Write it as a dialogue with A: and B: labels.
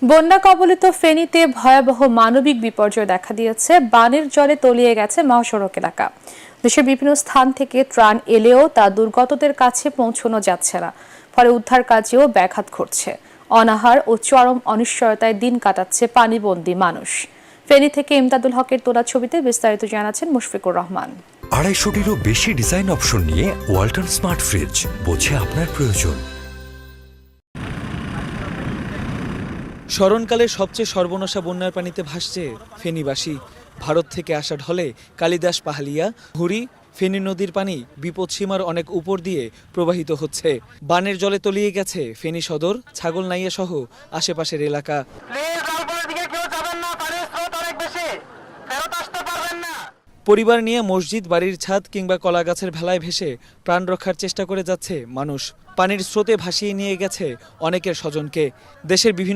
A: বন্যা কবলিত ফেনীতে ভয়াবহ মানবিক বিপর্যয় দেখা দিয়েছে। বানের জলে তলিয়ে গেছে মহাসড়ক এলাকা। দেশের বিভিন্ন স্থান থেকে ত্রাণ এলেও তা দুর্গতদের কাছে পৌঁছানো যাচ্ছে না, ফলে উদ্ধার কাজেও ব্যাঘাত ঘটছে। অনাহার ও চরম অনিশ্চয়তায় দিন কাটাচ্ছে পানিবন্দী মানুষ। ফেনী থেকে ইমদাদুল হকের তোলা ছবিতে বিস্তারিত জানাচ্ছেন মুশফিকুর রহমান।
B: 250-টিরও বেশি ডিজাইন অপশন নিয়ে ওয়ালটন স্মার্ট ফ্রিজ, বোঝে আপনার প্রয়োজন।
C: স্মরণকালে সবচেয়ে সর্বনাশা বন্যার পানিতে ভাসছে ফেনীবাসী। ভারত থেকে আসা ঢলে কালিদাস পাহালিয়া, হুড়ি, ফেনী নদীর পানি বিপদসীমার অনেক উপর দিয়ে প্রবাহিত হচ্ছে। বানের জলে তলিয়ে গেছে ফেনী সদর, ছাগলনাইয়া সহ আশেপাশের এলাকা। পরিবার নিয়ে মসজিদ, বাড়ির ছাদ কিংবা কলা গাছের ভেলায় ভেসে প্রাণ রক্ষার চেষ্টা করে যাচ্ছে মানুষ। পানির স্রোতে ভাসিয়ে নিয়ে গেছে অনেকের স্বজনকে। দেশের বিভিন্ন